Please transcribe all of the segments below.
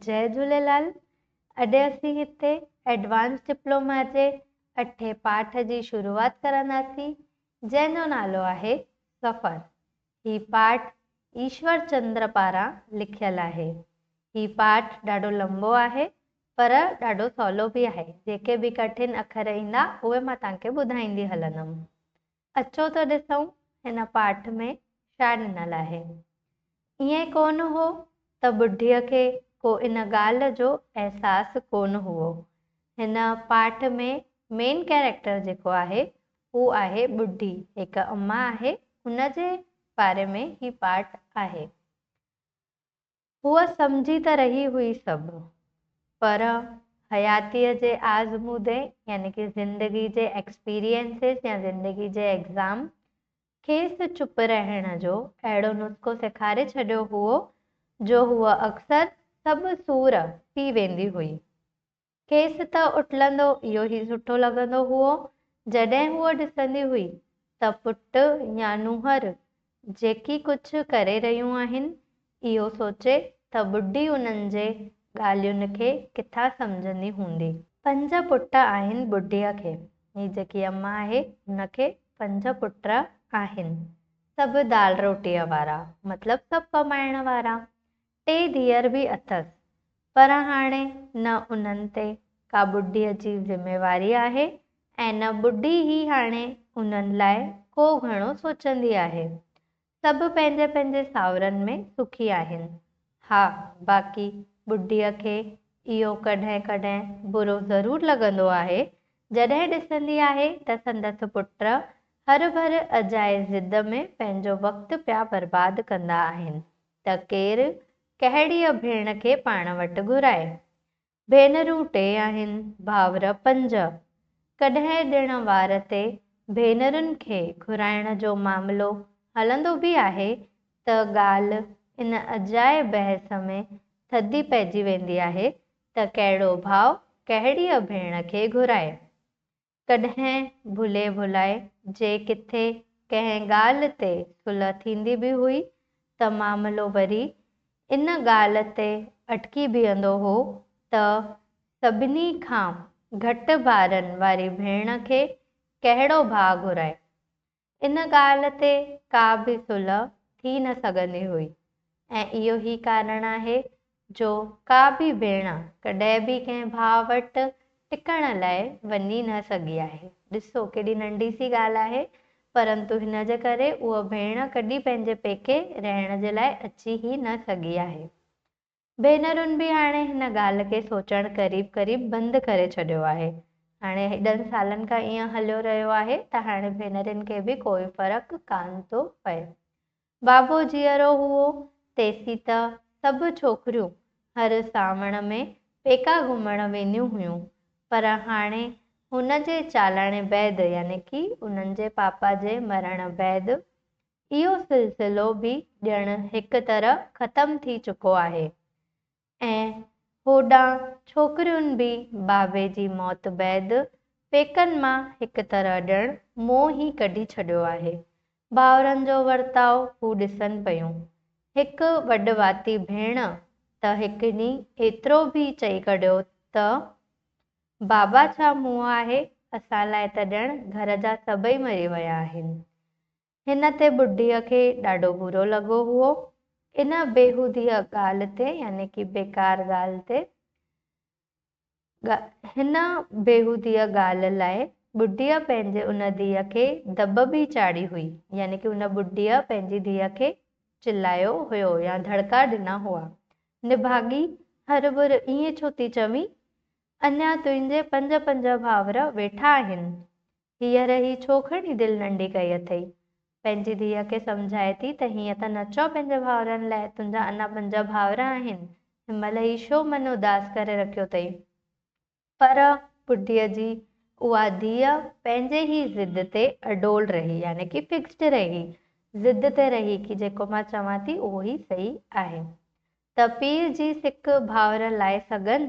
जय झूलेलाल। अॼु असीं हिते एडवांस डिप्लोमा जे 8 पाठ जी शुरूआत करंदासीं, जंहिंजो नालो आहे सफ़र। ही पाठ ईश्वर चंद्र पारां लिखियल आहे। ही पाठ ॾाढो लंबो आहे पर ॾाढो सवलो बि आहे। जेके बि कठिन अखर ईंदा उहे मां तव्हांखे ॿुधाईंदी हलंदमि। अचो त ॾिसूं हिन पाठ में छा ॾिनल आहे। ईअं कोन हो त ॿुढीअ खे को इन ॻाल्हि जो अहसासु कोन हुओ। हिन पाठ में मेन कैरेक्टर जेको आहे हू आहे ॿुढी, हिकु अम्मा आहे, हुन जे बारे में ही पाठ आहे। हूअ सम्झी त रही हुई सभु, पर हयातीअ जे आज़मूदे यानी कि ज़िंदगी जे एक्सपीरियंसिस या ज़िंदगी जे एग्ज़ाम खेसि चुप रहण जो अहिड़ो नुस्ख़ो सेखारे छॾियो हुओ जो हूअ अक्सर सभु सूर पी वेंदी हुई। खेसि त उठलंदो इहो ई सुठो लॻंदो हुओ। जॾहिं हूअ ॾिसंदी हुई त पुटु या नुंहर जेकी कुझु करे रहियूं आहिनि, इहो सोचे त ॿुढी उन्हनि जे ॻाल्हियुनि खे किथां सम्झंदी हूंदी। 5 पुट आहिनि ॿुढीअ खे। ही जेकी अम्मा आहे हुनखे 5 पुट आहिनि, सभु दाल रोटीअ वारा, मतिलबु सभु कमाइण वारा। 3 धीअर बि अथसि, पर हाणे न उन्हनि ते का ॿुढीअ जी ज़िमेवारी आहे ऐं न ॿुढी ई हाणे उन्हनि लाइ को घणो सोचंदी आहे। सभु पंहिंजे पंहिंजे सावरनि में सुखी आहिनि। हा, बाक़ी ॿुढीअ खे इहो कॾहिं कॾहिं बुरो ज़रूरु लॻंदो आहे जॾहिं ॾिसंदी आहे त संदसि पुट हर भर अजाए ज़िद में पंहिंजो वक़्तु पिया बर्बादु कंदा आहिनि त केरु कहिड़ीअ भेण खे पाण वटि घुराए। भेनरूं 3 आहिनि, भाउर 5। कॾहिं ॾिण वार ते भेनरुनि खे घुराइण जो मामिलो हलंदो बि आहे त ॻाल्हि इन अजाए बहस में थधी पइजी वेंदी आहे त कहिड़ो भाउ कहिड़ीअ भेण खे घुराए। कॾहिं भुले भुलाए जे किथे कंहिं ॻाल्हि ते सुलह थींदी बि हुई त मामिलो वरी इन ॻाल्हि ते अटकी बीहंदो हो त सभिनी खां घटि ॿारनि वारी भेण खे कहिड़ो भाउ घुराए। इन ॻाल्हि ते का बि सुलह थी न सघंदी हुई ऐं इहो ई कारण आहे जो का बि भेण कॾहिं बि कंहिं भाउ वटि टिकण लाइ वञी न सघी आहे। ॾिसो केॾी नंढी सी ॻाल्हि आहे, परंतु हिन जे करे उहा भेण कॾहिं पंहिंजे पेके रहण जे लाइ अची ई न सघी आहे। भेनरुनि बि हाणे हिन ॻाल्हि खे सोचणु क़रीब बंदि करे छॾियो आहे। हाणे हेॾनि सालनि खां ईअं हलियो रहियो आहे त हाणे भेनरुनि खे बि कोई फ़र्क़ु कान थो पए। बाबो जीअरो हुओ तेसीं त सभु छोकिरियूं हर सावण में पेका घुमण वेंदियूं हुयूं, पर हाणे हुन जे चालाणे बैदि यानी कि उन्हनि जे पापा जे मरण बैदि इहो सिलसिलो बि ॼण हिकु तरह ख़तमु थी चुको आहे ऐं होॾां छोकिरियुनि बि बाबे जी मौत बैदि पेकनि मां हिकु तरह ॼण मोह ई कढी छॾियो आहे। भाउरनि जो वर्ताव हू ॾिसनि पियूं। हिकु वॾवाती भेण त हिकु ॾींहुं एतिरो बि चई कढियो त बाबा छा मुंहुं आहे, असां लाइ त ॼण घर जा सभई मरी विया आहिनि। हिन ते ॿुढीअ खे ॾाढो बुरो लॻो हुओ। इन बेहूदीअ ॻाल्हि ते यानी कि बेकार ॻाल्हि ते हिन बेहूदीअ ॻाल्हि लाइ ॿुढीअ पंहिंजे उन धीअ खे दॿ बि चाढ़ी हुई, यानी कि उन ॿुढीअ पंहिंजी धीअ खे चिल्लायो हुयो या धड़का ॾिना हुआ। निभागी हर ईअं छो थी चवीं, अञा तुंहिंजे 5 भाउर वेठा आहिनि। हींअर ही छो खणी दिलि नंढी कई अथई। पंहिंजी धीअ खे सम्झाए थी त हीअं त न चओ पंहिंजे भाउरनि लाइ, तुंहिंजा अञा 5 भाउर आहिनि, हिनमहिल ही छो मन उदास करे रखियो अथई। पर ॿुढीअ जी उहा धीअ पंहिंजे ई ज़िद ते अडोल रही, यानी कि फिक्स्ड रही, ज़िद ते रही कि जेको मां चवां थी उहो ई सही आहे। त पीर जी सिक भाउर लाइ सघनि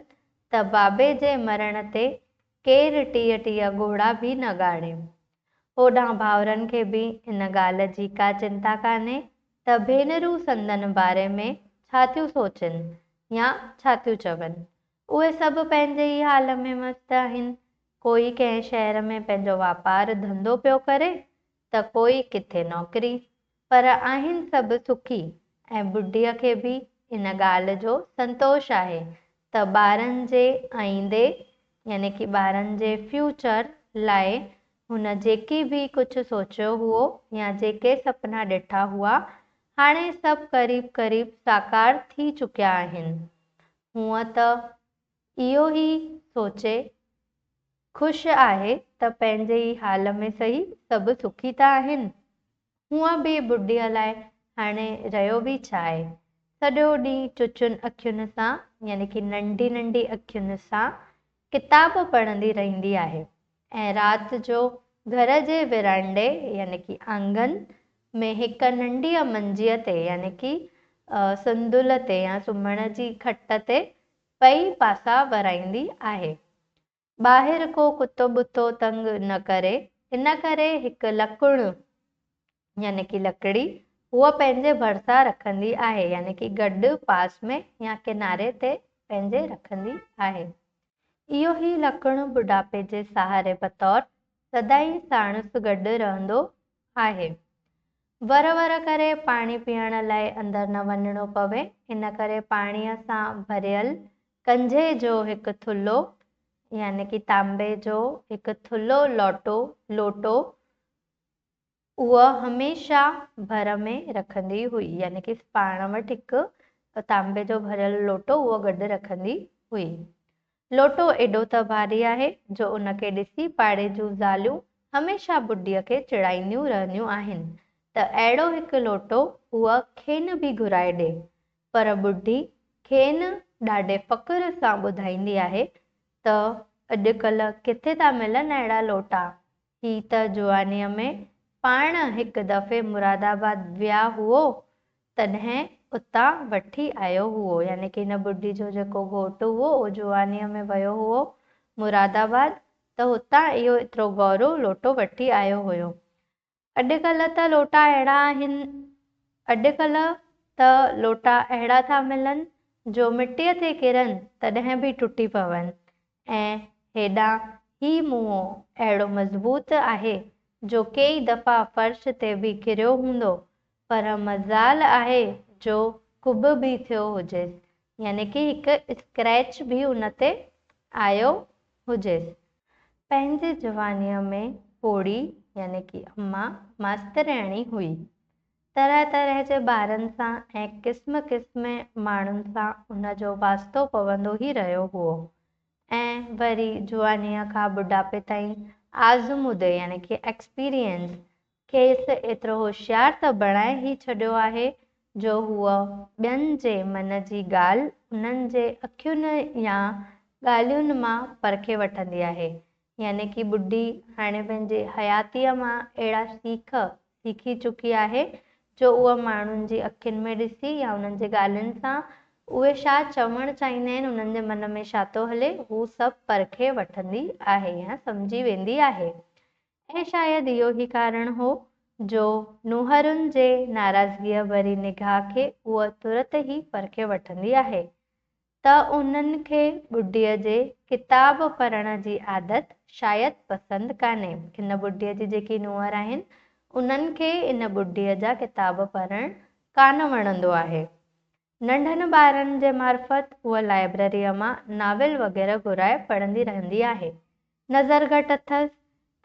त बाबे जे मरण ते केरु 30 घोड़ा बि न ॻाड़े। होॾां भाउरनि खे बि इन ॻाल्हि जी का चिंता कान्हे त भेनरूं संदनि बारे में छा थियूं सोचनि या छा थियूं चवनि। उहे सभु पंहिंजे ई हाल में मस्तु आहिनि। कोई कंहिं शहर में पंहिंजो वापारु धंधो पियो करे त कोई किथे नौकिरी, पर आहिनि सभु सुखी। ऐं ॿुढीअ खे बि इन ॻाल्हि जो संतोष आहे त ॿारनि जे आईंदे यानी कि ॿारनि जे फ्यूचर लाइ हुन जेकी बि कुझु सोचियो हुओ या जेके सपना ॾिठा हुआ हाणे सभु क़रीब क़रीब साकार थी चुकिया आहिनि। हूअं त इहो ई सोचे ख़ुशि आहे त पंहिंजे ई हाल में सही सभु सुखी त आहिनि। हूअं बि ॿुढीअ लाइ हाणे रहियो बि छा आहे, सॼो ॾींहुं चुचुनि अखियुनि सां यानी कि नंढी नंढी अखियुनि सां किताब पढ़ंदी रहंदी आहे ऐं राति जो घर जे विरांडे यानी कि आंगन में हिकु नंढीअ मंजीअ ते यानी कि संदुल ते या सुम्हण जी खट ते पई पासा वराईंदी आहे। ॿाहिरि को कुतो बुतो तंग न करे, इन करे हिकु लकुणु यानी कि लकड़ी उहा पंहिंजे भरिसां रखंदी आहे यानी कि गॾु पास में या किनारे ते पंहिंजे रखंदी आहे। इहो ई लकुणु बुढ़ापे जे सहारे बतौर सदाई साणुसि गॾु रहंदो आहे। वर करे पाणी पीअण लाइ अंदरि न वञिणो पवे, इन करे पाणीअ सां भरियल कंझे जो हिकु थुल्हो यानी कि तांबे जो हिकु थुल्हो लोटो उहा हमेशा भर में रखंदी हुई यानी कि पाण वटि हिकु तांबे जो भरियल लोटो उहो गॾु रखंदी हुई। लोटो एॾो त भारी आहे जो उनखे ॾिसी पाड़े जूं ज़ालियूं हमेशा ॿुढीअ खे चिड़ाईंदियूं रहंदियूं आहिनि त अहिड़ो हिकु लोटो उहा खेनि बि घुराए ॾे, पर ॿुढी खेनि ॾाढे फ़ख़्र सां ॿुधाईंदी आहे त अॼुकल्ह किथे था मिलनि अहिड़ा लोटा। ही त जुवानीअ में पाण हिकु दफ़े मुरादाबाद विया हुओ तॾहिं उतां वठी आयो हुओ यानी कि हिन ॿुढी जो जेको घोटु हुओ उहो जुवानीअ में वियो हुओ मुरादाबाद त हुतां इहो एतिरो गौरव लोटो वठी आयो हुयो। अॼुकल्ह त लोटा अहिड़ा आहिनि, अॼुकल्ह त लोटा अहिड़ा था मिलनि जो मिटीअ ते किरनि तॾहिं बि टुटी पवनि ऐं हेॾां ही मुंहुं अहिड़ो मज़बूत आहे जो कई दफ़ा फर्श ते बि किरियो हूंदो पर मज़ाल आहे जो कुब बि थियो हुजेसि यानी कि हिकु स्क्रैच बि उन ते आयो हुजेसि। पंहिंजे जवानीअ में पोड़ी यानी कि अम्मा मास्तरियाणी हुई। तरह तरह जे ॿारनि सां ऐं क़िस्म क़िस्म माण्हुनि सां उन जो वास्तो पवंदो ई रहियो हुओ ऐं वरी जुवानीअ खां बुढ़ापे ताईं आज़मूदे यानी कि एक्सपीरियंस खेसि एतिरो होशियारु त बणाए ई छॾियो आहे जो हूअ ॿियनि जे मन जी ॻाल्हि उन्हनि जे अखियुनि या ॻाल्हियुनि मां परखे वठंदी आहे यानी कि ॿुढी हाणे पंहिंजे हयातीअ मां अहिड़ा सीखी चुकी आहे जो उहा माण्हुनि जी अखियुनि में ॾिसी या उन्हनि जे ॻाल्हियुनि सां उहे छा चवणु चाहींदा आहिनि उन्हनि जे मन में छा थो हले हू सभु परखे वठंदी आहे या सम्झी वेंदी आहे। ऐं शायदि इहो ई कारण हो जो नुंहरुनि जे नाराज़गीअ भरी निगाह खे उहा तुरत ई परखे वठंदी आहे त उन्हनि खे ॿुढीअ जे किताब पढ़ण जी आदत शायदि पसंदि कान्हे। हिन ॿुढीअ जी जेकी नुंहर आहिनि उन्हनि खे इन ॿुढीअ जा किताब पढ़णु कान वणंदो आहे। नंढनि ॿारनि जे मार्फत उहा लाइब्रेरीअ मां नाविल वग़ैरह घुराए पढ़ंदी रहंदी आहे। नज़र घटि अथसि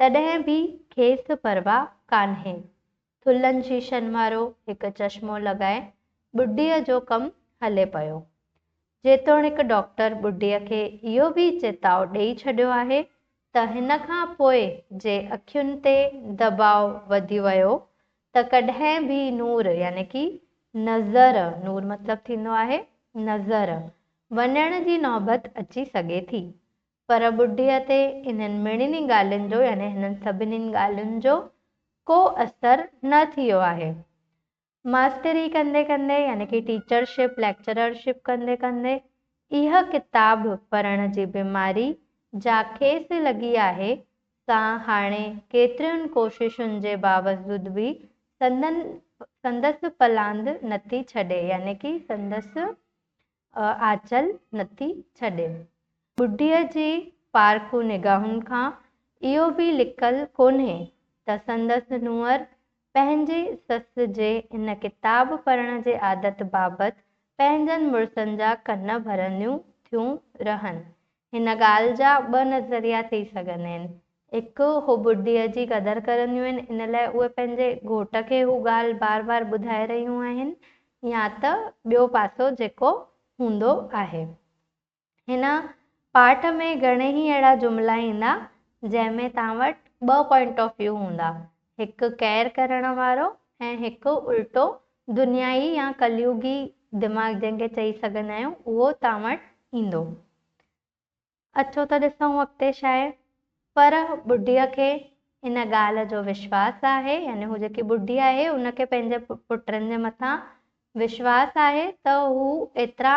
तॾहिं बि खेसि परवाह कान्हे। थुल्हनि शीशनि वारो हिकु चश्मो लॻाए ॿुढीअ जो कमु हले पियो। जेतोणीकि डॉक्टर ॿुढीअ खे इहो बि चेताव ॾेई छॾियो आहे त हिन खां पोइ जे अखियुनि ते दबाव वधी वियो त कॾहिं बि नूर यानी कि नज़र, नूर मतिलबु थींदो आहे नज़र, वञण जी नौबत अची सघे थी। पर ॿुढीअ ते इन्हनि मिड़िनी ॻाल्हियुनि जो यानी हिननि सभिनीनि ॻाल्हियुनि जो को असरु न थियो आहे। मास्तरी कंदे कंदे यानी कि टीचरशिप लेक्चररशिप कंदे कंदे इहा किताब पढ़ण जी बीमारी जा खेसि लॻी आहे सां हाणे केतिरियुनि कोशिशुनि जे बावजूद बि संदसि पलांद नथी छॾे यानी कि संदसि आंचल नथी छॾे। बुढीअ जी पारखू निगाहुनि खां इहो बि लिकल कोन्हे त संदसि नुंहुं पंहिंजी ससु जे इन किताब पढ़ण जे आदत बाबति पंहिंजनि मुड़ुसनि जा कन भरंदियूं थियूं रहनि। हिन ॻाल्हि जा ॿ नज़रिया थी सघंदा आहिनि। हिकु, हू बुढीअ जी क़दुरु करंदियूं आहिनि, इन लाइ उहे पंहिंजे घोट खे हू ॻाल्हि बार बार ॿुधाए रहियूं आहिनि, या त ॿियो पासो जेको हूंदो आहे। हिन पाठ में घणेई अहिड़ा जुमिला ईंदा जंहिंमें तव्हां वटि ॿ पॉइंट ऑफ व्यू हूंदा, हिकु केयर करण वारो ऐं हिकु उल्टो दुनियाई या कलयुगी दिमाग़ जंहिंखे चई सघंदा आहियूं, उहो तव्हां वटि ईंदो। अचो त ॾिसूं अॻिते छा आहे। पर बुढीअ खे इन ॻाल्हि जो विश्वास आहे, यानी हू जेकी बुढी आहे उनखे पंहिंजे पुटनि जे मथां विश्वास आहे त हू एतिरा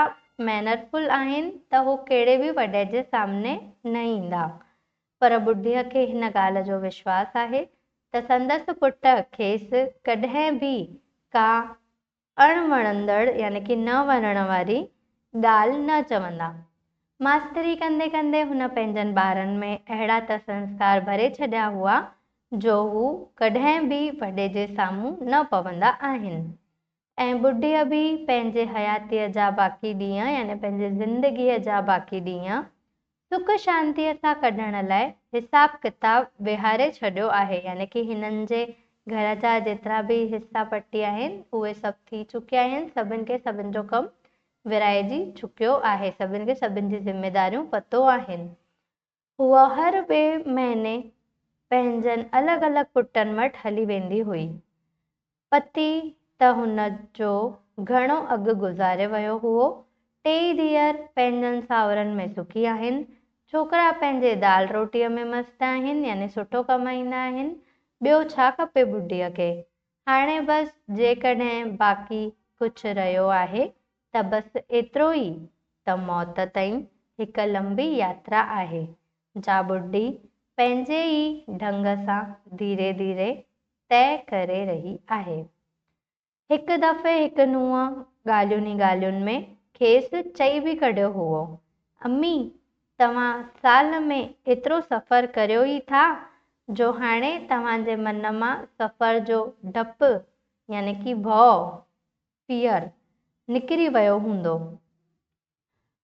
मैनरफुल आहिनि त हू कहिड़े बि वॾे जे सामने न ईंदा। पर बुढीअ खे हिन ॻाल्हि जो विश्वास आहे त संदसि पुट खेसि कॾहिं बि का अणवणंदड़ यानी कि न वणण वारी ॻाल्हि न चवंदा। मास्तरी कंदे कंदे हुन पंहिंजनि ॿारनि में अहिड़ा त संस्कार भरे छॾिया हुआ जो हू कॾहिं बि वॾे जे साम्हूं न पवंदा आहिनि। ऐं बुढीअ बि पंहिंजे हयातीअ जा बाक़ी ॾींहं यानी पंहिंजे ज़िंदगीअ जा बाक़ी ॾींहं सुख शांतीअ सां कढण लाइ हिसाब किताब विहारे छॾियो आहे, यानी कि हिननि जे घर जा जेतिरा बि हिसा पटी आहिनि उहे सभु थी चुकिया आहिनि, सभिनि खे सभिनि जो कमु विराइजी चुकियो आहे, सभिनि खे सभिनि जी ज़िम्मेदारियूं पतो आहिनि। हूअ हर ॿिए महीने पंहिंजनि अलॻि अलॻि पुटनि वटि हली वेंदी हुई। पति त हुन जो घणो अघु गुज़ारे वियो हुओ। 2 धीअर पंहिंजनि सावरनि में सुखी आहिनि, छोकिरा पंहिंजे दाल रोटीअ में मस्तु आहिनि, यानी सुठो कमाईंदा आहिनि। ॿियो छा खपे बुढीअ खे? हाणे बसि जेकॾहिं बाक़ी कुझु रहियो आहे त बसि एतिरो ई त मौत ताईं हिकु लंबी यात्रा आहे, जा बुढी पंहिंजे ई ढंग सां धीरे धीरे तय करे रही आहे। हिकु दफ़े हिकु नुंहुं ॻाल्हियुनि ॻाल्हियुनि में खेसि चई बि कढियो हुओ, अम्मी तव्हां साल में एतिरो सफ़र करियो ई था जो हाणे तव्हांजे मन मां सफ़र जो डपु यानी कि भउ फियर निकिरी वियो हूंदो।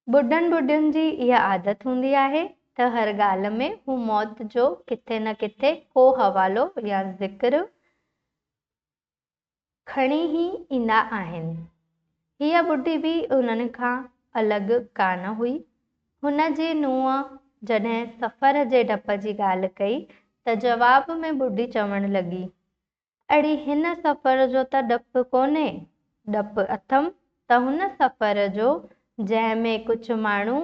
बुढनि बुढियुनि जी इहा आदत हूंदी आहे त हर ॻाल्हि में हू मौत जो किथे न किथे को हवालो या ज़िक्र खणी ई ईंदा आहिनि। हीअ बुढी बि उन्हनि खां अलॻि कान हुई। हुन जी नुंहुं जॾहिं सफ़र जे डप जी ॻाल्हि कई त जवाब में बुढी चवणु लॻी, अड़ी हिन सफ़र जो त डपु कोन्हे, डपु अथमि त हुन सफ़र जो जंहिंमें कुझु माण्हू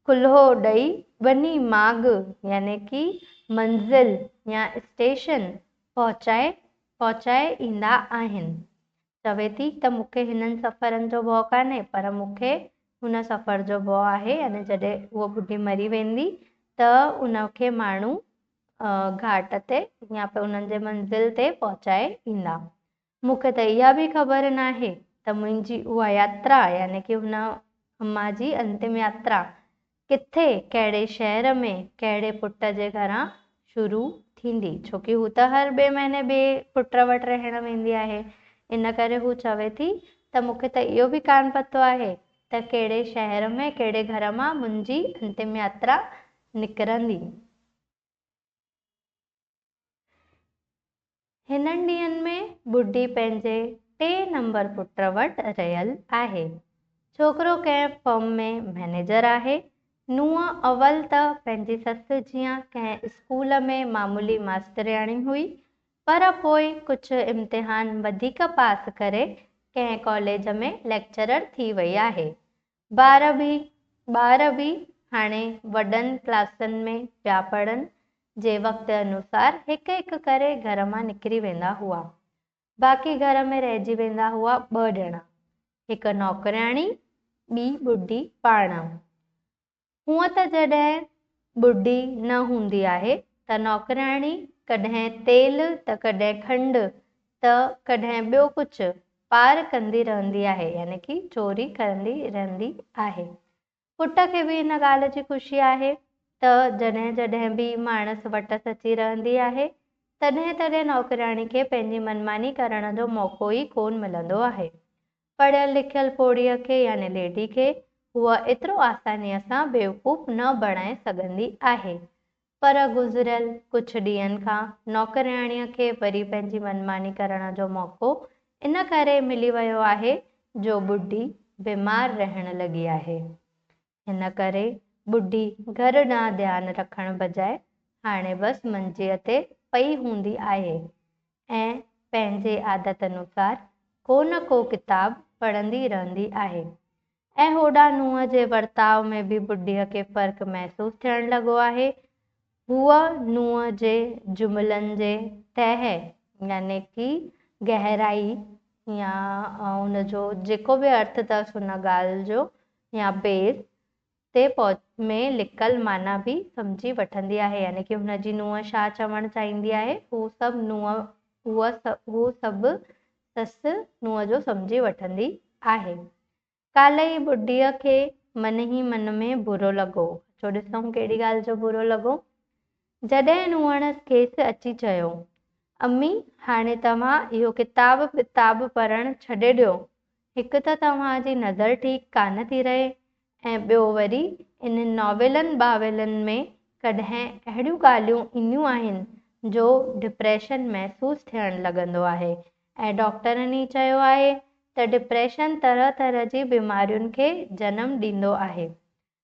कुल्हो ॾेई वञी माॻ यानी कि मंज़िल या स्टेशन पहुचाए ईंदा आहिनि। चवे थी त मूंखे हिननि सफ़रनि जो भउ कान्हे, पर मूंखे हुन सफ़र जो भउ आहे, यानी जॾहिं उहा बुढी मरी वेंदी त उनखे माण्हू घाट ते या पे उन्हनि जे मंज़िल ते पहुचाए ईंदा। मूंखे त इहा बि ख़बर न आहे त मुंहिंजी उहा यात्रा यानी कि हुन अम्मा जी अंतिम यात्रा किथे कहिड़े शहर में कहिड़े पुट जे घरां शुरू थींदी, छोकी हू त हर ॿिए महीने ॿिए पुट वटि रहण वेंदी आहे। इन करे हू चवे थी त मूंखे त इहो बि कान पतो आहे त कहिड़े शहर में कहिड़े घर मां मुंहिंजी अंतिम यात्रा निकिरंदी। हिननि ॾींहंनि में बुढी पंहिंजे 3 नंबर पुट वटि रहियल आहे। छोकिरो कंहिं फर्म में मैनेजर आहे। नुंहुं अवल त पंहिंजी ससु जीअं कंहिं स्कूल में मामूली मास्तरियाणी हुई, पर पोइ कुझु इम्तिहान वधीक पास करे कंहिं कॉलेज में लेक्चरर थी वई आहे। ॿार बि हाणे वॾनि क्लासनि में पिया पढ़नि, जे वक़्त अनुसार हिकु हिकु करे घर मां निकिरी वेंदा हुआ। बाक़ी घर में रहिजी वेंदा हुआ 2 ॼणा, हिकु नौकराणी, ॿी बुढी पाण। हूअं त जॾहिं बुढी न हूंदी आहे त नौकराणी कॾहिं तेल त कॾहिं खंडु त कॾहिं ॿियो कुझु पार कंदी रहंदी आहे, यानी कि चोरी कंदी रहंदी आहे। पुट खे बि हिन ॻाल्हि जी ख़ुशी आहे त जॾहिं जॾहिं बि माणस वटि अची रहंदी आहे तॾहिं तॾहिं नौकराणी खे पंहिंजी मनमानी करण जो मौक़ो ई कोन मिलंदो आहे। पढ़ियल लिखियल पोड़ीअ खे यानी लेडी खे हूअ एतिरो आसानीअ सां बेवकूफ़ न बणाए सघंदी आहे। पर गुज़िरियल कुझु ॾींहंनि खां नौकराणीअ खे वरी पंहिंजी मनमानी करण जो मौक़ो इन करे मिली वियो आहे जो ॿुढी बीमार रहण लॻी आहे। हिन करे ॿुढी घर ॾांहुं ध्यानु रखण बजाए हाणे बसि मंजीअ ते पई हूंदी आहे ऐं पंहिंजे आदत अनुसार को न को किताब पढ़ंदी रहंदी आहे। ऐं होॾां नुंहं जे वर्ताव में बि ॿुढीअ खे फ़र्क़ु महसूसु थियण लॻो आहे। हूअ नुंहं जे जुमिलनि जे तह यानी कि गहराई या उनजो जेको बि अर्थ अथसि हुन ॻाल्हि जो या बेस ते में लिकल माना बि सम्झी वठंदी आहे, यानी कि हुनजी नुंहं छा चवणु चाहींदी आहे हू सभु ससु नुंहं जो सम्झी वठंदी आहे। काल्ह ई ॿुढीअ खे मन ई मन में बुरो लॻो। छो ॾिसूं कहिड़ी ॻाल्हि जो बुरो लॻो। जॾहिं नुंहंर खेसि अची चयो, अम्मी हाणे तव्हां इहो किताब पढ़णु छॾे ॾियो। हिकु त तव्हांजी नज़र ठीकु कान थी रहे ऐं ॿियो वरी इन नॉवेलनि ॿावेलनि में कॾहिं अहिड़ियूं ॻाल्हियूं ईंदियूं आहिनि जो डिप्रेशन महसूसु थियणु लॻंदो आहे ऐं डॉक्टरनि ई चयो आहे त डिप्रेशन तरह तरह जी बीमारियुनि खे जनम ॾींदो आहे।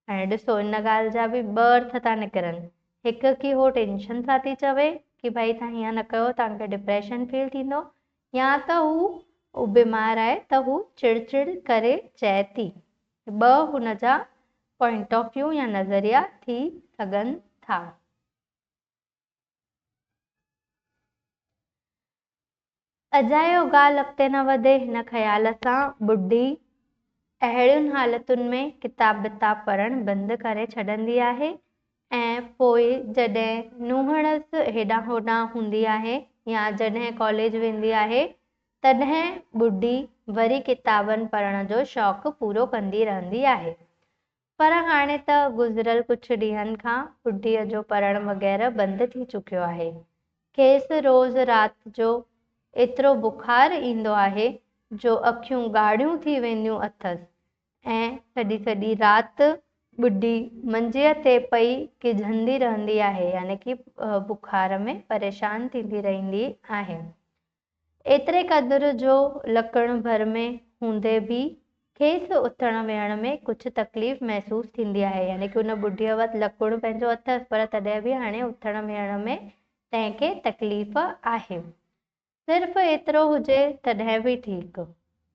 हाणे ॾिसो इन ॻाल्हि जा बि ॿ अर्थ था निकिरनि। हिकु कि हो टेंशन सां थी चवे कि भाई तव्हां हीअं न कयो तव्हांखे डिप्रेशन फील थींदो, या त हू बीमार आहे त हू चिड़चिड़ करे चए थी। ॿ हुन जा पॉइंट ऑफ व्यू या नज़रिया थी सघनि था। अजायो ॻाल्हि अॻिते न वधे हिन ख़्याल सां ॿुढी अहिड़ियुनि हालतुनि में किताब पढ़णु बंदि करे छॾंदी आहे ऐं पोइ जॾहिं नुंहंरसि हेॾां होॾां हूंदी आहे या जॾहिं कॉलेज वेंदी आहे तॾहिं ॿुढी वरी किताबनि पढ़ण जो शौक़ु पूरो कंदी रहंदी आहे। पर हाणे त गुज़िरियल कुझु ॾींहंनि खां ॿुढीअ जो पढ़णु वग़ैरह बंदि थी चुकियो आहे। खेसि रोज़ राति जो एतिरो बुखारु ईंदो आहे जो अखियूं ॻाढ़ियूं थी वेंदियूं अथसि ऐं सॼी सॼी राति ॿुढी मंजीअ ते पई किझंदी रहंदी आहे, यानी कि बुखार में परेशान थींदी रहंदी आहे। एतिरे क़दुरु जो लकड़ भर में हूंदे बि खेसि उथण वेहण में कुझु तकलीफ़ महसूसु थींदी आहे, यानी कि हुन ॿुढीअ वटि लकुड़ पंहिंजो अथसि पर तॾहिं बि हाणे उथण वेहण में तंहिंखे तकलीफ़ आहे। सिर्फ़ु एतिरो हुजे तॾहिं बि ठीकु,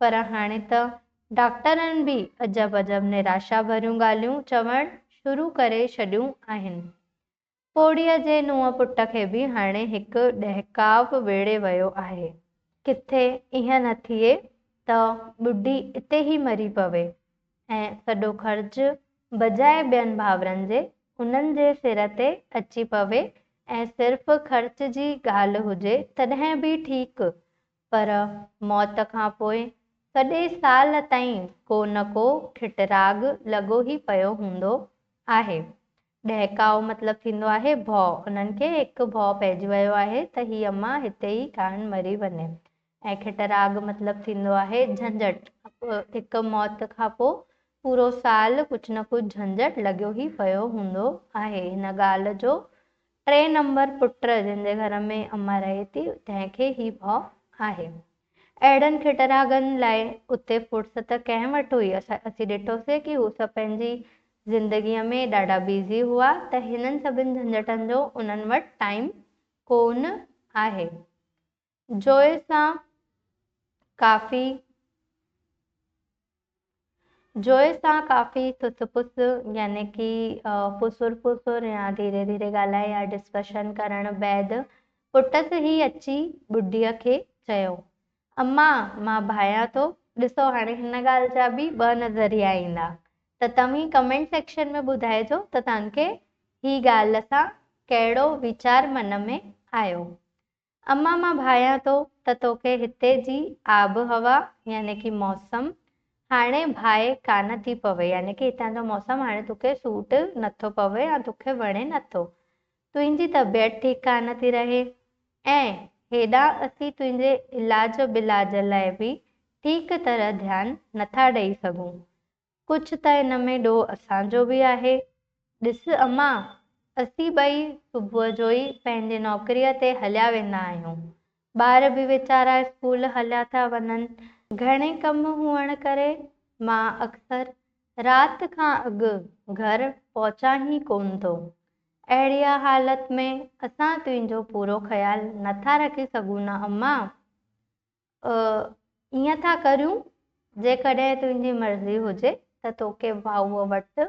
पर हाणे त डॉक्टरनि बि अजब अजब निराशा भरियूं ॻाल्हियूं चवणु शुरू करे छॾियूं आहिनि। पोड़ीअ जे नुंहं पुट खे बि हाणे हिकु ॾहकाव वेड़े वियो आहे। किथे ईअं न थिए त ॿुढी इते ई मरी पवे ऐं सॼो ख़र्चु बजाए ॿियनि भाउरनि जे उन्हनि जे सिर ते अची पवे ऐं सिर्फ़ु ख़र्च जी ॻाल्हि हुजे तॾहिं बि ठीकु, पर मौत खां पोइ सॼे साल ताईं को न को खिटराग लॻो ई पियो हूंदो आहे। ॾहकाओ मतिलबु थींदो आहे भउ। उन्हनि खे हिकु भउ पइजी वियो आहे त हीअ अम्मा हिते ई कान मरी वञे, ऐं खिटराग मतिलबु थींदो आहे झंझट। हिकु मौत खां पोइ पूरो साल कुझु न कुझु झंझट लॻियो ई पियो हूंदो आहे। हिन ॻाल्हि जो 3 नंबर पुट जंहिंजे घर में अम्मा रहे थी तंहिंखे ई भउ आहे। अहिड़नि खिटरागनि लाइ उते फ़ुर्सत कंहिं वटि हुई। असीं ॾिठोसीं कि हू सभु पंहिंजी ज़िंदगीअ में ॾाढा बिज़ी हुआ त हिननि सभिनि झंझटनि जो उन्हनि वटि टाइम कोन आहे। जोइ सां काफ़ी सुस यानी कि फुसुर या धीरे धीरे ॻाल्हाए या डिस्कशन करण बैदि पुटस ई अची ॿुढीअ खे चयो, अम्मा मां भायां थो। ॾिसो हाणे हिन ॻाल्हि जा बि 2 नज़रिया ईंदा त तव्हीं कमेंट सेक्शन में ॿुधाइजो त तव्हांखे ही ॻाल्हि सां कहिड़ो वीचार मन में आयो। अम्मा मां भायां थो त तोखे हिते जी आबहवा यानी कि मौसम हाणे भाए कान थी पवे, यानी कि हितां जो मौसम हाणे तोखे सूट नथो पवे या तोखे वणे नथो। तुंहिंजी तबियत ठीकु कान थी रहे ऐं हेॾा असीं तुंहिंजे इलाज बिलाज लाइ बि ठीकु तरह ध्यानु नथा ॾेई सघूं। कुझु त हिन में ॾोह असांजो बि आहे। ॾिस अम्मा, असीं ॿई सुबुह जो ई पंहिंजे नौकरीअ ते हलिया वेंदा आहियूं। ॿार बि वीचारा स्कूल हलिया था वञनि। घणे कम हुअण करे मां अक्सर राति खां अॻु घर पहुचां ई कोन थो। अहिड़ी हालत में असां तुंहिंजो पूरो ख़्यालु नथा रखी सघूं न अम्मा। ईअं था करियूं, जेकॾहिं तुंहिंजी मर्ज़ी हुजे त तोखे भाऊअ वटि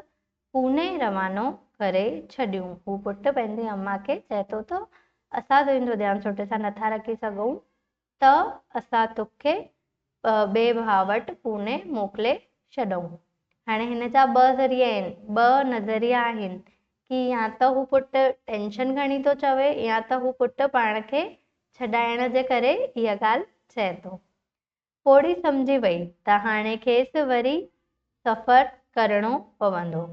पूने रवानो करे छॾियूं। हू पुटु पंहिंजी अम्मा खे चए थो त असां तुंहिंजो ध्यानु सुठे सां नथा रखी सघूं त असां तोखे ॿिए भाउ वटि पूने मोकिले छॾूं। हाणे हिन जा ॿ ज़रिया आहिनि, ॿ नज़रिया आहिनि कि या त हू पुटु टेंशन खणी थो चवे या त हू पुटु पाण खे छॾाइण जे करे इहा ॻाल्हि चए थो। थोरी सम्झी वई त हाणे खेसि वरी सफ़र करिणो पवंदो।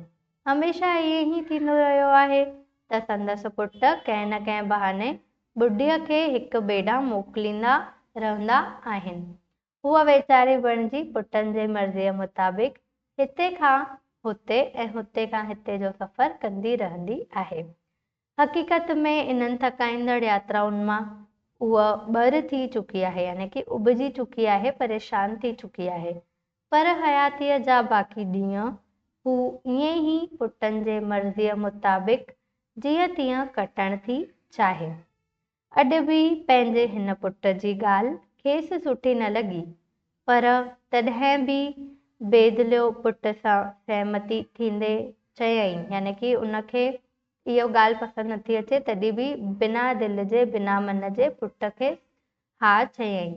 हमेशह ईअं ई थींदो रहियो आहे त संदसि पुट कंहिं न कंहिं बहाने बुढीअ खे हिकु ॿेॾां मोकिलींदा रहंदा आहिनि। हूअ वेचारी बणिजी पुटनि जे मर्ज़ीअ मुताबिक़ हिते खां हुते ऐं हुते खां हिते जो सफ़र कंदी रहंदी आहे। हक़ीक़त में इन्हनि थकाईंदड़ यात्राउनि मां उहा ॿर थी चुकी आहे, यानी कि उबजी चुकी आहे, परेशान थी चुकी आहे। पर हयातीअ जा बाक़ी ॾींहं हू ईअं ई पुटनि जे मर्ज़ीअ मुताबिक़ जीअं तीअं कटण थी चाहे। अॼु बि पंहिंजे हिन पुट जी ॻाल्हि खेसि सुठी न लॻी, पर तॾहिं बि बेदिलियो पुट सां सहमति थींदे चयईं, यानी कि उनखे इहो ॻाल्हि पसंदि नथी अचे तॾहिं बि बिना दिलि जे बिना मन जे पुट खे हा चयईं।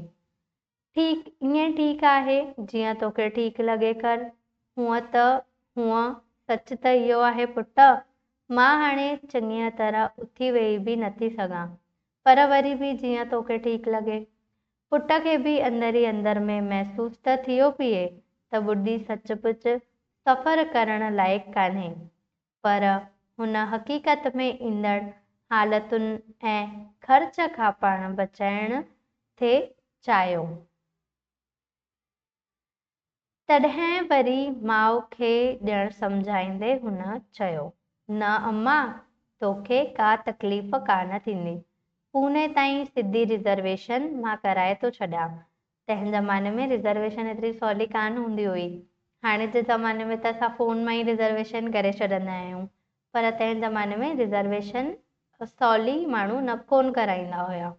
ठीकु, ईअं ठीकु आहे, जीअं तोखे ठीकु लॻे कर। हूअं सच त इहो आहे पुट, मां हाणे चङीअ तरह उथी वेही बि नथी सघां, पर वरी बि जीअं तोखे ठीकु लॻे। पुट खे बि अंदर ई अंदर में महसूस त थियो पिए त ॿुढी सचपुच सफ़र करण लाइक़ु कान्हे, पर हुन हक़ीक़त में ईंदड़ हालतुनि ऐं ख़र्च खां पाण बचाइण थे चाहियो। तॾहिं वरी माउ खे ॼण सम्झाईंदे हुन चयो, न अम्मा, तोखे का तकलीफ़ कान थींदी। पूने ताईं सिधी रिज़र्वेशन मां कराए थो छॾियां। तंहिं ज़माने में रिज़र्वेशन एतिरी सवली कान हूंदी हुई। हाणे जे ज़माने में त असां फ़ोन मां ई रिज़र्वेशन करे छॾंदा आहियूं, पर तंहिं ज़माने में रिज़र्वेशन सवली माण्हू न कोन कराईंदा हुया।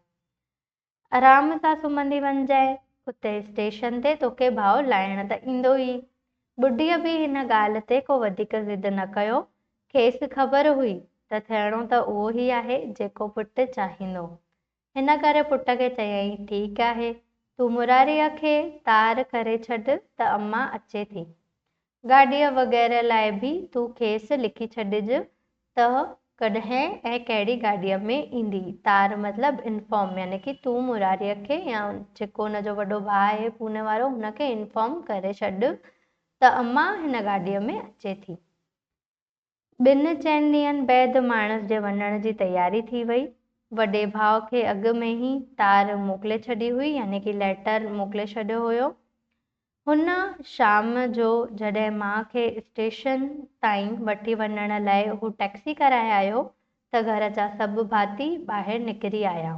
आराम सां सुम्हंदी वञिजांइ, उते स्टेशन ते तोखे भाउ लाइण त ईंदो ई। ॿुढीअ बि हिन ॻाल्हि ते को वधीक ज़िद न कयो। खेसि ख़बर हुई त थियणो त उहो ई आहे जेको पुटु चाहींदो। हिन करे पुट खे चयईं, ठीकु आहे, तूं मुरारीअ खे तार करे छॾ त अम्मा अचे थी। गाॾीअ वग़ैरह लाइ बि तूं खेसि लिखी छॾिज त कॾहिं ऐं कहिड़ी गाॾीअ में ईंदी। तार मतिलबु इन्फॉर्म, यानी कि तूं मुरारीअ खे या जेको हुनजो वॾो भाउ आहे पूने वारो, हुनखे इन्फॉर्म करे छॾ त अम्मा हिन गाॾीअ में अचे थी। 2-4 ॾींहंनि बैदि माणस जे वञण जी तयारी थी वई। वॾे भाउ खे अॻु में ई तार मोकिले छॾी हुई, यानी कि लेटर मोकिले छॾियो हुयो। हुन शाम जो जॾहिं माउ खे स्टेशन ताईं वठी वञण लाइ हू टैक्सी कराए आयो त घर जा सभु भाती ॿाहिरि निकिरी आया।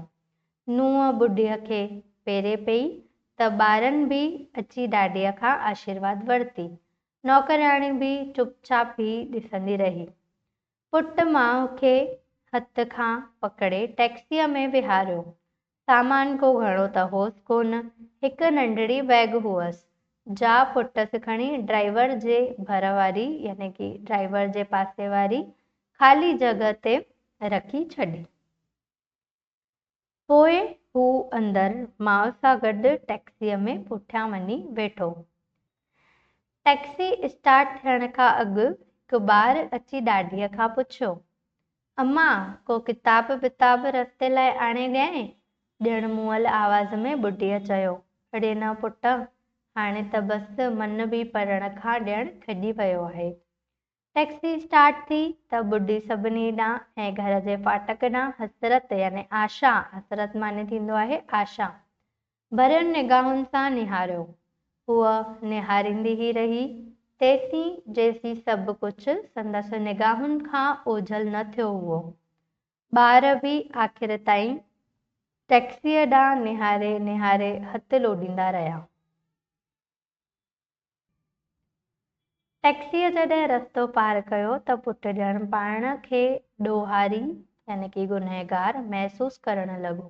नुंहुं ॿुढीअ खे पेरे पई त ॿारनि बि अची ॾाॾीअ खां आशीर्वाद वरिती। नौकराणी बि चुपचाप ई ॾिसंदी रही। पुटु माउ खे हथ खां पकड़े टैक्सीअ में विहारियो। सामान को घणो त होसि कोन, हिकु नंढड़ी बैग हुअसि, जा पुटसि खणी ड्राइवर जे भर वारी, यानी कि ड्राइवर जे पासे वारी ख़ाली जॻह ते रखी छॾी। पोइ हू अंदरि माउ सां गॾु टैक्सीअ में पुठियां वञी वेठो। टैक्सी स्टार्ट थियण खां अॻु हिकु ॿार अची ॾाॾीअ खां पुछियो, अम्मा, को किताब विताब रस्ते लाइ आणे ॾियईं? ॼण मुअल आवाज़ में ॿुढीअ चयो। अड़े न पुट, हाणे त बसि मन बि पढ़ण खां ॼण खॼी वियो आहे। टैक्सी स्टार्ट थी त ॿुढी सभिनी ॾांहुं ऐं घर जे फाटक ॾांहुं हसरत यानी आशा, हसरत माने थींदो आहे आशा, भरियुनि निगाहुनि सां निहारियो। हूअ निहारींदी ई रही तेसीं जेसीं सभु कुझु संदसि निगाहुनि खां ओझल न थियो हुओ। ॿार बि आख़िर ताईं टैक्सीअ ॾांहुं निहारे निहारे हथु लोॾींदा रहिया। टैक्सीअ जॾहिं रस्तो पार कयो त पुटु ॼण पाण खे ॾोहारी यानी कि गुनहगार महसूसु करणु लॻो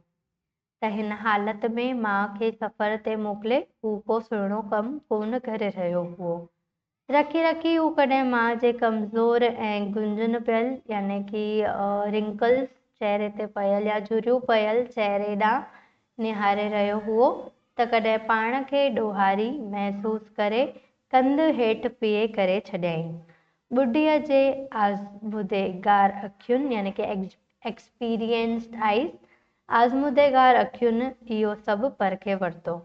त हिन हालत में माउ खे सफ़र ते मोकिले हू को सुहिणो कमु कोन करे रहियो हुओ। रखी रखी हू कॾहिं माउ जे कमज़ोर ऐं गुंजन पियल यानी कि रिंकल्स चहिरे ते पयल या झुरियूं पयल चहिरे ॾांहुं निहारे रहियो हुओ त कॾहिं पाण खे ॾोहारी महसूसु करे कंधु हेठि पीए करे छॾियईं। ॿुढीअ जे आज़मूदेगार अखियुनि यानी कि एक्सपीरियंस्ड आइज़, आज़मूदेगार अखियुनि इहो सभु परखे वरितो।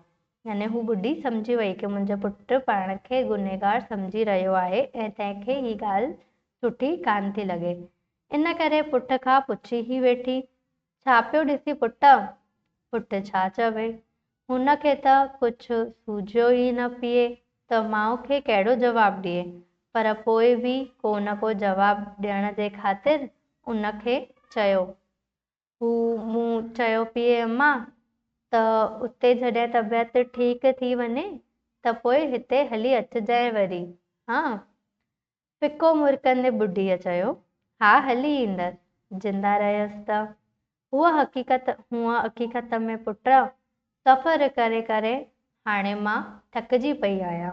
यानी हू ॿुढी सम्झी वई कि मुंहिंजो पुटु पाण खे गुनहगार सम्झी रहियो आहे ऐं तंहिंखे हीअ ॻाल्हि सुठी कान थी लॻे। इन करे पुट खां पुछी ई वेठी, छा पियो ॾिसी पुटु? पुटु छा चवे? हुनखे त कुझु सूझियो ई न पिए त माउ खे कहिड़ो जवाबु ॾिए, पर पोइ बि को न को जवाबु ॾियण जे ख़ातिर उनखे चयो। हू मूं चयो पिए अम्मा त उते जॾहिं तबियत ठीकु थी वञे त पोइ हिते हली अचिजांइ वरी, हा? फिको मुरकंदे ॿुढीअ चयो, हा हली ईंदसि, जिंदा रहियसि त। हूअ हक़ीक़त में पुट सफ़र करे करे हाणे मां थकिजी पई आहियां।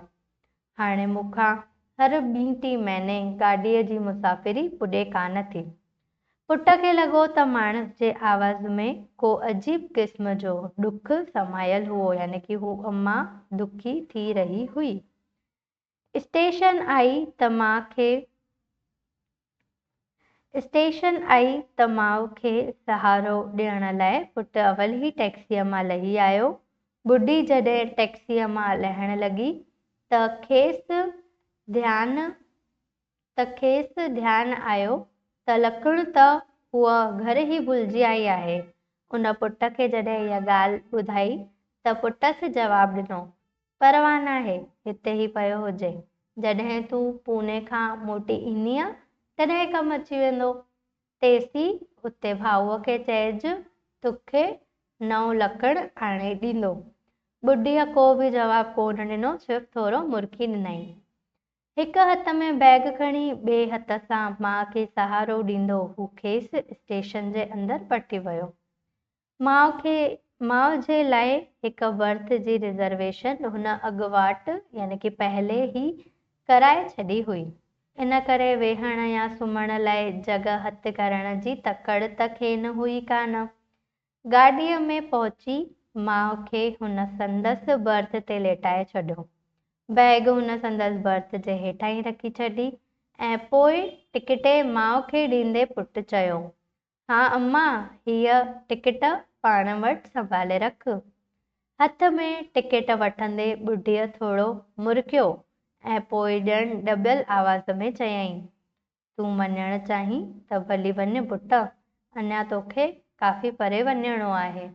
हाणे मूंखां हर ॿीं टी महीने गाॾीअ जी मुसाफ़िरी पुॼे कान थी। पुट खे लॻो त माणस जे आवाज़ में को अजीब क़िस्म जो ॾुख समायल हुओ, यानी कि हू अम्मा दुखी थी रही हुई। स्टेशन आई त माउ खे सहारो ॾियण लाइ पुटु अवल ई टैक्सीअ मां लही आयो। ॿुढी जॾहिं टैक्सीअ मां लहण लॻी त खेसि ध्यानु आयो त लखण त हूअ घर ई भुलिजी आई आहे। उन पुट खे जॾहिं इहा ॻाल्हि ॿुधाई त पुटसि जवाबु ॾिनो, परवाह नाहे, हिते ई पियो हुजे, जॾहिं तूं पूने खां मोटी ईंदीअ तॾहिं कमु अची वेंदो। तेसीं उते भाऊअ खे चइजि तोखे नओं लकड़ आणे ॾींदो। ॿुढीअ को बि जवाबु कोन ॾिनो, सिर्फ़ु थोरो मुरकी ॾिनई। हिकु हथ में बैग खणी ॿिए हथ सां माउ खे सहारो ॾींदो हू खेसि स्टेशन जे अंदरि पहुची वियो। माउ जे लाइ हिकु बर्थ जी रिज़र्वेशन हुन अॻुवाट यानी कि पहले ई कराए छॾी हुई। इन करे वेहण या सुम्हण लाइ जॻह हथु करण जी तकड़ त खेनि हुई कान। गाॾीअ में पहुची माउ खे हुन संदसि बर्थ ते लेटाए छॾियो। बैग हुन संदसि बर्थ जे हेठां ई रखी छॾी ऐं पोइ टिकटे माउ खे ॾींदे पुटु चयो, हा अम्मा हीअ टिकट पाण वटि संभाले रख। हथ में टिकट वठंदे ॿुढीअ थोरो मुरकियो ऐं पोइ ॼण ॾॿियल आवाज़ में चयईं, तूं वञणु चाहीं त भली वञ पुटु, अञा तोखे काफ़ी परे वञिणो आहे।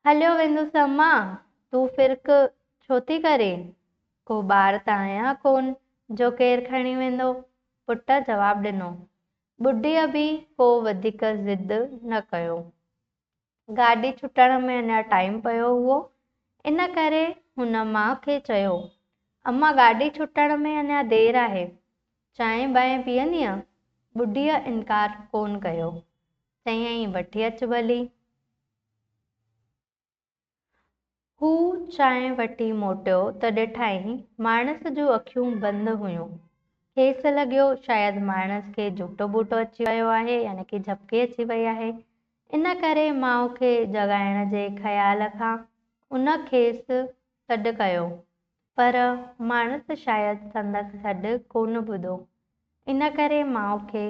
हलियो वेंदुसि अम्मा, तूं फ़िर्क छो थी करे? को ॿार त आहियां कोन जो केरु खणी वेंदो, पुटु जवाबु ॾिनो। ॿुढीअ बि को वधीक ज़िद न कयो। गाॾी छुटण में अञा टाइम पियो हुओ, इन करे हुन माउ खे चयो, अम्मा गाॾी छुटण में अञा देरि आहे, चांहि बांहि पीअंदीअ? ॿुढीअ इनकार कोन कयो, चयईं वठी अचु भली। हू चांहि वठी मोटियो त ॾिठईं माणस जूं अखियूं बंदि हुयूं। खेसि लॻियो शायदि माणस खे झूठो बूटो अची वियो आहे, यानी कि झपकी अची वई आहे। इन करे माउ खे जगाइण जे ख़्याल खां उन खेसि सॾु कयो, पर माणस शायदि संदसि सॾु कोन ॿुधो। इन करे माउ खे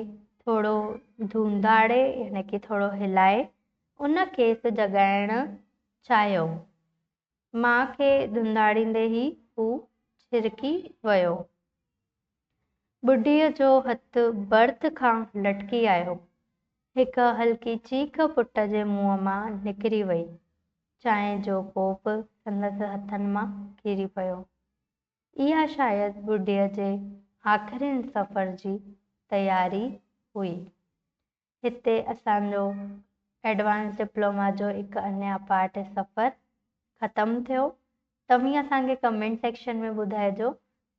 थोरो धूंधाड़े यानी कि थोरो हिलाए उन खेसि जॻाइण चाहियो। माउ खे धुंधाड़ींदे ई हू छिरकी वियो। ॿुढीअ जो हथु बर्थ खां लटकी आयो। हिक हल्की चीख पुट जे मुंहं मां निकिरी वई। चांहि जो कोप संदसि हथनि मां किरी पियो। इहा शायदि ॿुढीअ जे आख़िरी सफ़र जी तयारी हुई। हिते असांजो एडवांस डिप्लोमा जो हिकु अञा पार्ट सफ़र ख़तमु थियो। तव्हीं असांखे कमेंट सेक्शन में ॿुधाइजो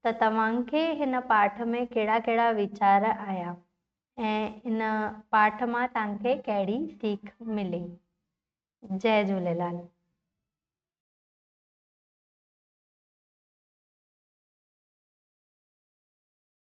त तव्हांखे हिन पाठ में कहिड़ा कहिड़ा वीचार आया ऐं हिन पाठ मां तव्हांखे कहिड़ी सीख मिली। जय झूलेलाल।